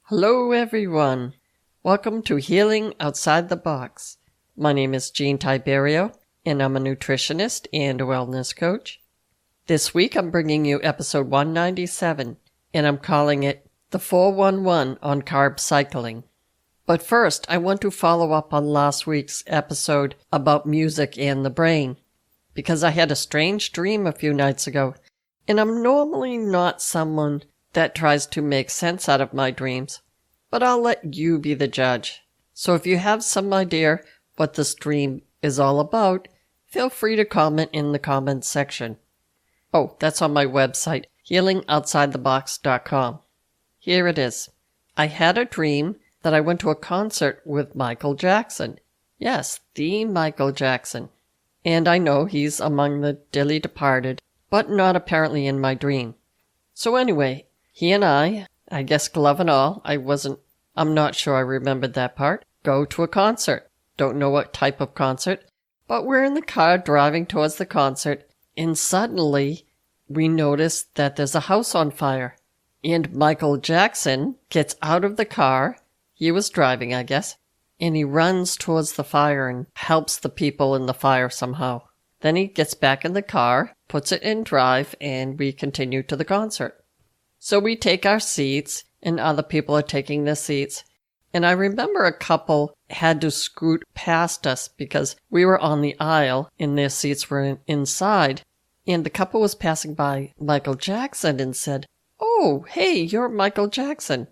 Hello everyone. Welcome to Healing Outside the Box. My name is Jean Tiberio, and I'm a nutritionist and a wellness coach. This week I'm bringing you episode 197, and I'm calling it The 411 on Carb Cycling. But first, I want to follow up on last week's episode about music and the brain, because I had a strange dream a few nights ago, and I'm normally not someone that tries to make sense out of my dreams, but I'll let you be the judge. So if you have some idea what this dream is all about, feel free to comment in the comments section. Oh, that's on my website, healingoutsidethebox.com. Here it is. I had a dream that I went to a concert with Michael Jackson. Yes, the Michael Jackson. And I know he's among the dearly departed, but not apparently in my dream. So anyway, he and I guess glove and all, I'm not sure I remembered that part, go to a concert. Don't know what type of concert, but we're in the car driving towards the concert, and suddenly we notice that there's a house on fire. And Michael Jackson gets out of the car, he was driving I guess, and he runs towards the fire and helps the people in the fire somehow. Then he gets back in the car, puts it in drive, and we continue to the concert. So we take our seats, and other people are taking their seats. And I remember a couple had to scoot past us because we were on the aisle and their seats were inside. And the couple was passing by Michael Jackson and said, "Oh, hey, you're Michael Jackson."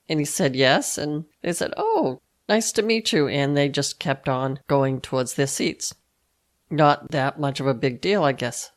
And he said yes, and they said, "Oh, nice to meet you." And they just kept on going towards their seats. Not that much of a big deal, I guess.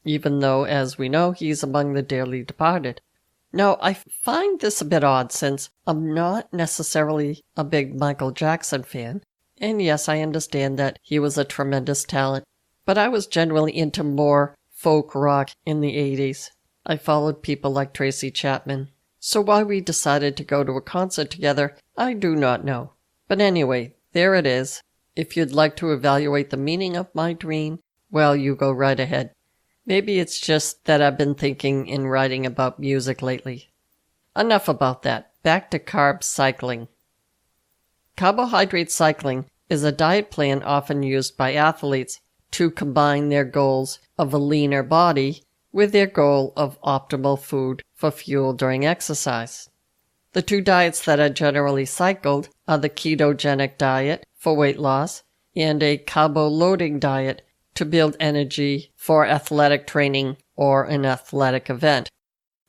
Even though, as we know, he's among the dearly departed. Now, I find this a bit odd since I'm not necessarily a big Michael Jackson fan. And yes, I understand that he was a tremendous talent. But I was generally into more folk rock in the 80s. I followed people like Tracy Chapman. So why we decided to go to a concert together, I do not know. But anyway, there it is. If you'd like to evaluate the meaning of my dream, well, you go right ahead. Maybe it's just that I've been thinking and writing about music lately. Enough about that. Back to carb cycling. Carbohydrate cycling is a diet plan often used by athletes to combine their goals of a leaner body with their goal of optimal food for fuel during exercise. The two diets that are generally cycled are the ketogenic diet for weight loss and a carbo-loading diet to build energy for athletic training or an athletic event.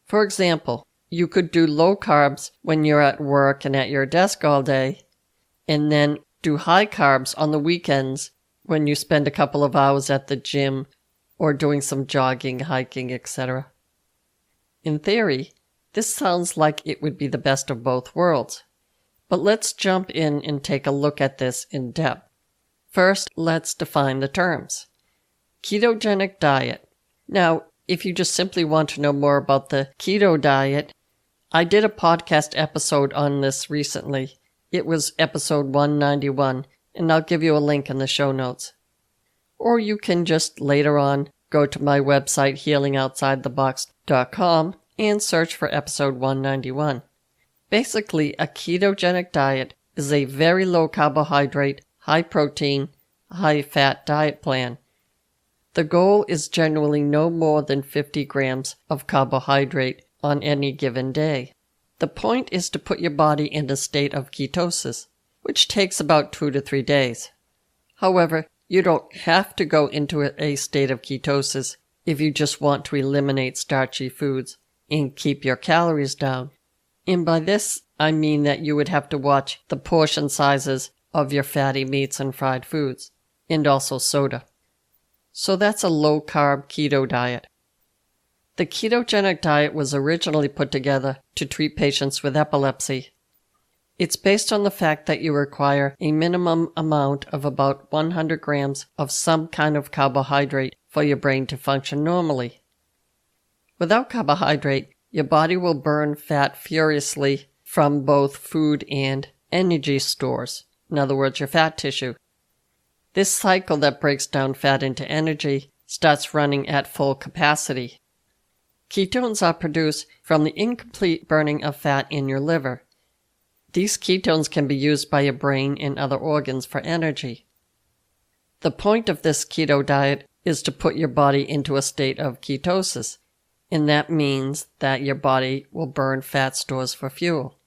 For example, you could do low carbs when you're at work and at your desk all day, and then do high carbs on the weekends when you spend a couple of hours at the gym or doing some jogging, hiking, etc. In theory, this sounds like it would be the best of both worlds. But let's jump in and take a look at this in depth. First, let's define the terms. Ketogenic diet. Now, if you just simply want to know more about the keto diet, I did a podcast episode on this recently. It was episode 191, and I'll give you a link in the show notes. Or you can just later on go to my website, healingoutsidethebox.com, and search for episode 191. Basically, a ketogenic diet is a very low carbohydrate, high protein, high fat diet plan. The goal is generally no more than 50 grams of carbohydrate on any given day. The point is to put your body in a state of ketosis, which takes about 2 to 3 days. However, you don't have to go into a state of ketosis if you just want to eliminate starchy foods and keep your calories down. And by this, I mean that you would have to watch the portion sizes of your fatty meats and fried foods, and also soda. So that's a low-carb keto diet. The ketogenic diet was originally put together to treat patients with epilepsy. It's based on the fact that you require a minimum amount of about 100 grams of some kind of carbohydrate for your brain to function normally. Without carbohydrate, your body will burn fat furiously from both food and energy stores, in other words, your fat tissue. This cycle that breaks down fat into energy starts running at full capacity. Ketones are produced from the incomplete burning of fat in your liver, These ketones can be used by your brain and other organs for energy. The point of this keto diet is to put your body into a state of ketosis, and that means that your body will burn fat stores for fuel.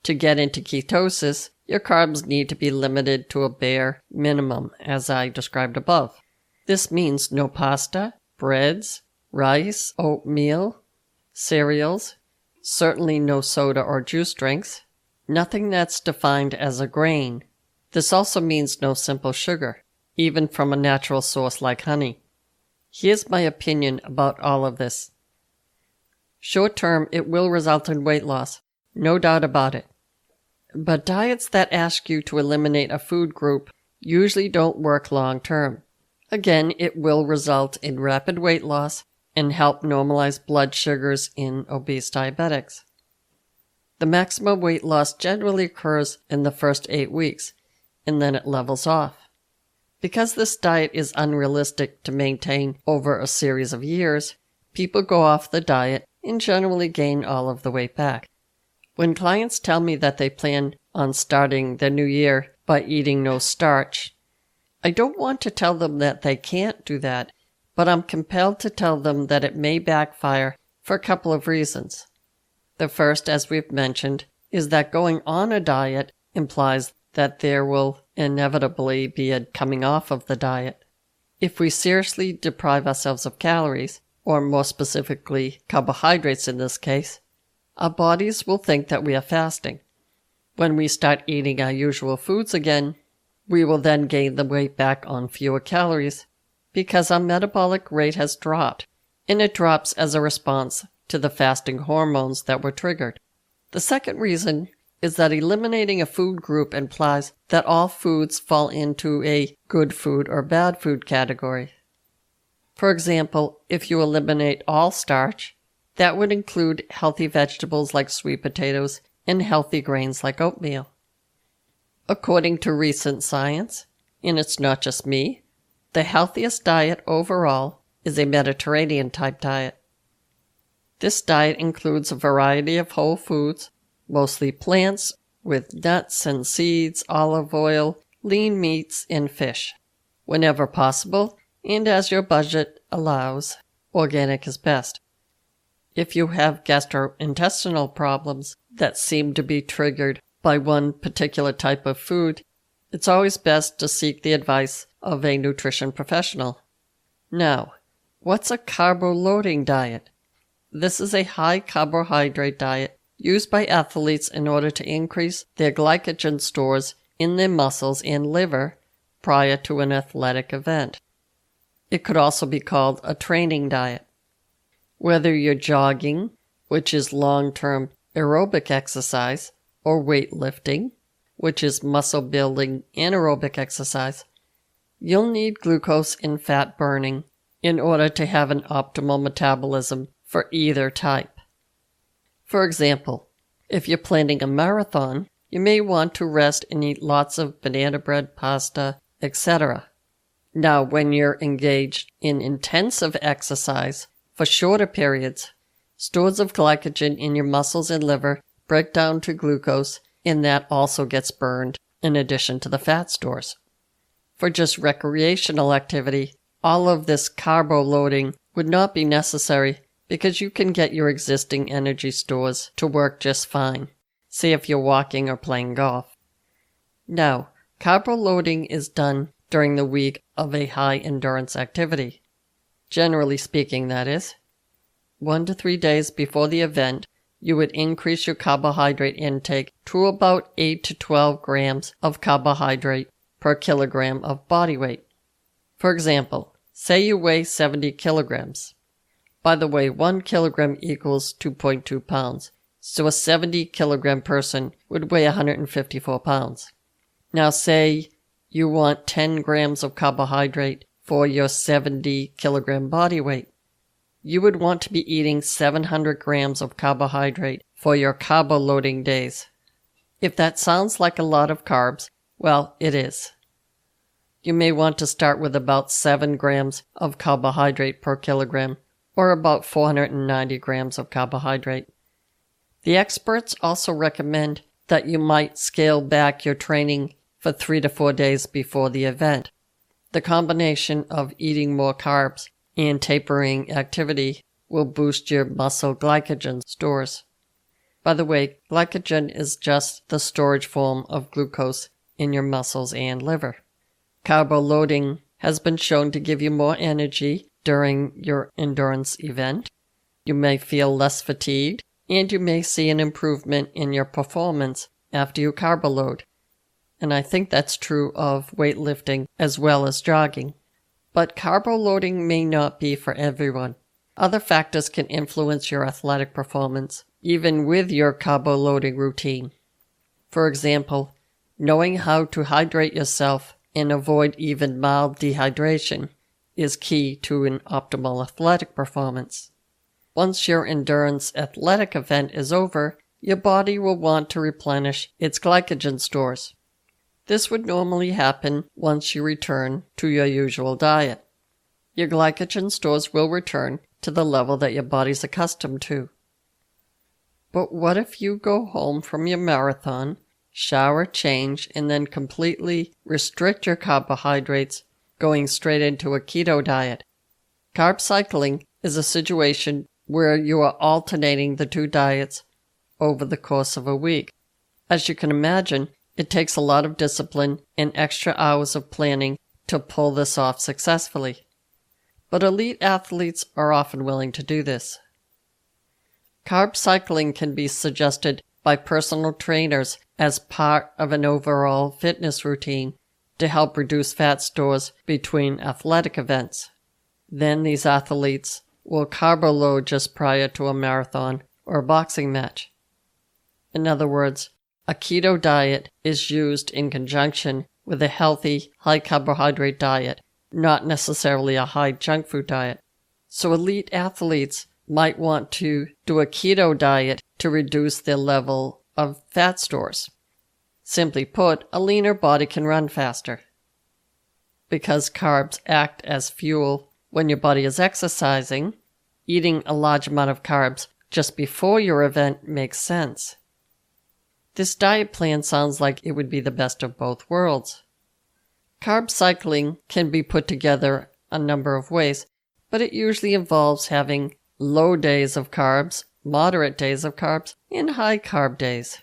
To get into ketosis, your carbs need to be limited to a bare minimum, as I described above. This means no pasta, breads, rice, oatmeal, cereals, certainly no soda or juice drinks, nothing that's defined as a grain. This also means no simple sugar, even from a natural source like honey. Here's my opinion about all of this. Short term, it will result in weight loss, no doubt about it. But diets that ask you to eliminate a food group usually don't work long term. Again, it will result in rapid weight loss and help normalize blood sugars in obese diabetics. The maximum weight loss generally occurs in the first 8 weeks, and then it levels off. Because this diet is unrealistic to maintain over a series of years, people go off the diet and generally gain all of the weight back. When clients tell me that they plan on starting the new year by eating no starch, I don't want to tell them that they can't do that, but I'm compelled to tell them that it may backfire for a couple of reasons. The first, as we've mentioned, is that going on a diet implies that there will inevitably be a coming off of the diet. If we seriously deprive ourselves of calories, or more specifically carbohydrates in this case, our bodies will think that we are fasting. When we start eating our usual foods again, we will then gain the weight back on fewer calories because our metabolic rate has dropped, and it drops as a response to the fasting hormones that were triggered. The second reason is that eliminating a food group implies that all foods fall into a good food or bad food category. For example, if you eliminate all starch, that would include healthy vegetables like sweet potatoes and healthy grains like oatmeal. According to recent science, and it's not just me, the healthiest diet overall is a Mediterranean-type diet. This diet includes a variety of whole foods, mostly plants, with nuts and seeds, olive oil, lean meats, and fish. Whenever possible, and as your budget allows, organic is best. If you have gastrointestinal problems that seem to be triggered by one particular type of food, it's always best to seek the advice of a nutrition professional. Now, what's a carbo-loading diet? This is a high carbohydrate diet used by athletes in order to increase their glycogen stores in their muscles and liver prior to an athletic event. It could also be called a training diet. Whether you're jogging, which is long-term aerobic exercise, or weightlifting, which is muscle-building anaerobic exercise, you'll need glucose and fat burning in order to have an optimal metabolism for either type. For example, if you're planning a marathon, you may want to rest and eat lots of banana bread, pasta, etc. Now, when you're engaged in intensive exercise for shorter periods, stores of glycogen in your muscles and liver break down to glucose, and that also gets burned in addition to the fat stores. For just recreational activity, all of this carbo loading would not be necessary because you can get your existing energy stores to work just fine, say if you're walking or playing golf. Now, carbo loading is done during the week of a high endurance activity. Generally speaking, that is. 1 to 3 days before the event, you would increase your carbohydrate intake to about 8 to 12 grams of carbohydrate per kilogram of body weight. For example, say you weigh 70 kilograms. By the way, 1 kilogram equals 2.2 pounds, so a 70 kilogram person would weigh 154 pounds. Now say you want 10 grams of carbohydrate for your 70 kilogram body weight. You would want to be eating 700 grams of carbohydrate for your carbo loading days. If that sounds like a lot of carbs, well, it is. You may want to start with about 7 grams of carbohydrate per kilogram, or about 490 grams of carbohydrate. The experts also recommend that you might scale back your training for 3 to 4 days before the event. The combination of eating more carbs and tapering activity will boost your muscle glycogen stores. By the way, glycogen is just the storage form of glucose in your muscles and liver. Carbo loading has been shown to give you more energy during your endurance event. You may feel less fatigued, and you may see an improvement in your performance after you carbo load. And I think that's true of weightlifting as well as jogging. But carbo loading may not be for everyone. Other factors can influence your athletic performance, even with your carbo loading routine. For example, knowing how to hydrate yourself and avoid even mild dehydration is key to an optimal athletic performance. Once your endurance athletic event is over, your body will want to replenish its glycogen stores. This would normally happen once you return to your usual diet. Your glycogen stores will return to the level that your body's accustomed to. But what if you go home from your marathon, shower, change, and then completely restrict your carbohydrates, going straight into a keto diet? Carb cycling is a situation where you are alternating the two diets over the course of a week. As you can imagine, it takes a lot of discipline and extra hours of planning to pull this off successfully. But elite athletes are often willing to do this. Carb cycling can be suggested by personal trainers as part of an overall fitness routine to help reduce fat stores between athletic events. Then these athletes will carbo load just prior to a marathon or a boxing match. In other words, a keto diet is used in conjunction with a healthy, high-carbohydrate diet, not necessarily a high junk food diet. So elite athletes might want to do a keto diet to reduce their level of fat stores. Simply put, a leaner body can run faster. Because carbs act as fuel when your body is exercising, eating a large amount of carbs just before your event makes sense. This diet plan sounds like it would be the best of both worlds. Carb cycling can be put together a number of ways, but it usually involves having low days of carbs, moderate days of carbs, and high carb days.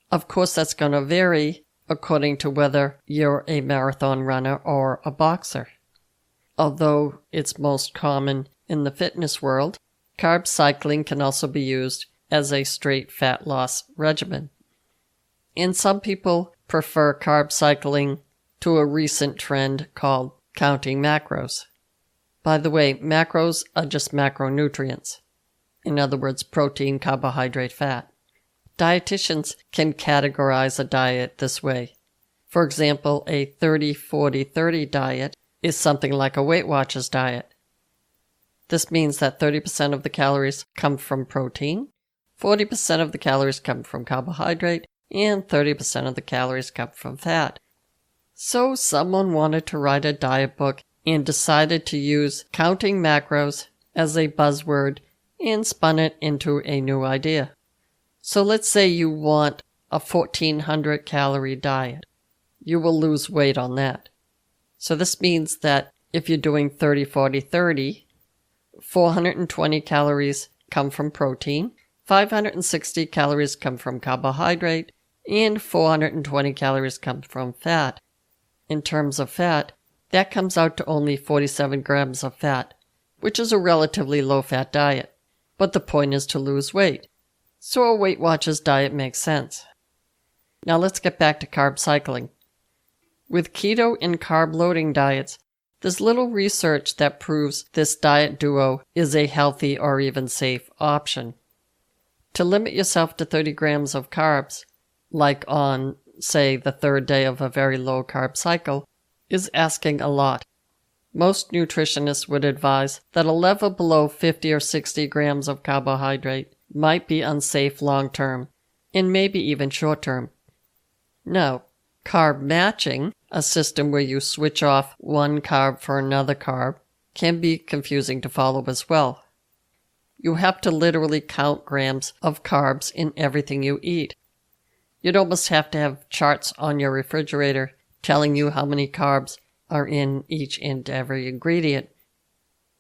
Of course, that's going to vary according to whether you're a marathon runner or a boxer. Although it's most common in the fitness world, carb cycling can also be used as a straight fat loss regimen. And some people prefer carb cycling to a recent trend called counting macros. By the way, macros are just macronutrients. In other words, protein, carbohydrate, fat. Dietitians can categorize a diet this way. For example, a 30-40-30 diet is something like a Weight Watchers diet. This means that 30% of the calories come from protein, 40% of the calories come from carbohydrate, and 30% of the calories come from fat. So someone wanted to write a diet book and decided to use counting macros as a buzzword and spun it into a new idea. So let's say you want a 1,400 calorie diet. You will lose weight on that. So this means that if you're doing 30-40-30, 420 calories come from protein, 560 calories come from carbohydrate, and 420 calories come from fat. In terms of fat, that comes out to only 47 grams of fat, which is a relatively low-fat diet. But the point is to lose weight. So a Weight Watchers diet makes sense. Now let's get back to carb cycling. With keto and carb loading diets, there's little research that proves this diet duo is a healthy or even safe option. To limit yourself to 30 grams of carbs, like on, say, the third day of a very low carb cycle, is asking a lot. Most nutritionists would advise that a level below 50 or 60 grams of carbohydrate might be unsafe long-term, and maybe even short-term. Now, carb matching, a system where you switch off one carb for another carb, can be confusing to follow as well. You have to literally count grams of carbs in everything you eat. You'd almost have to have charts on your refrigerator telling you how many carbs are in each and every ingredient.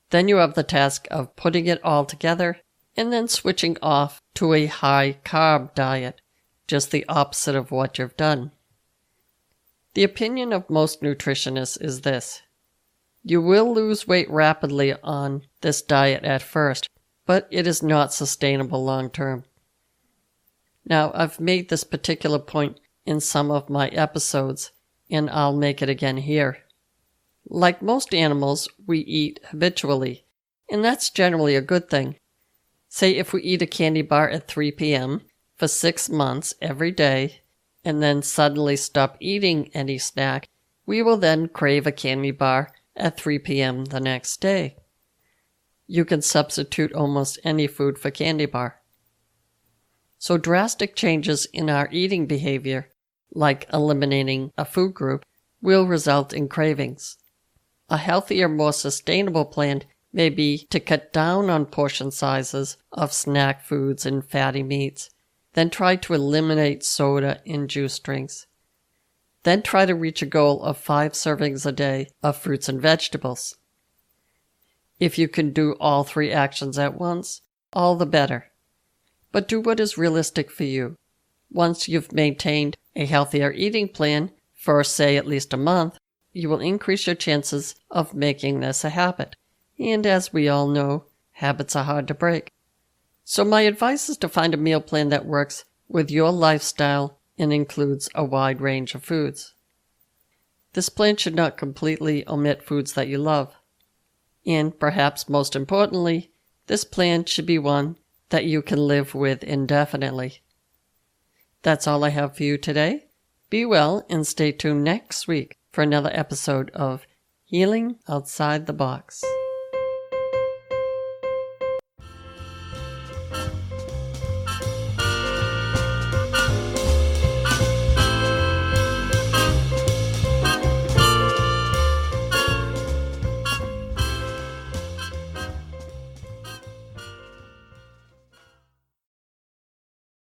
Then you have the task of putting it all together and then switching off to a high carb diet, just the opposite of what you've done. The opinion of most nutritionists is this: you will lose weight rapidly on this diet at first, but it is not sustainable long term. Now, I've made this particular point in some of my episodes, and I'll make it again here. Like most animals, we eat habitually, and that's generally a good thing. Say if we eat a candy bar at 3 p.m. for 6 months every day, and then suddenly stop eating any snack, we will then crave a candy bar at 3 p.m. the next day. You can substitute almost any food for candy bar. So drastic changes in our eating behavior, like eliminating a food group, will result in cravings. A healthier, more sustainable plan may be to cut down on portion sizes of snack foods and fatty meats, then try to eliminate soda and juice drinks. Then try to reach a goal of 5 servings a day of fruits and vegetables. If you can do all 3 actions at once, all the better. But do what is realistic for you. Once you've maintained a healthier eating plan for, say, at least a month, you will increase your chances of making this a habit. And as we all know, habits are hard to break. So my advice is to find a meal plan that works with your lifestyle and includes a wide range of foods. This plan should not completely omit foods that you love. And perhaps most importantly, this plan should be one that you can live with indefinitely. That's all I have for you today. Be well and stay tuned next week for another episode of Healing Outside the Box.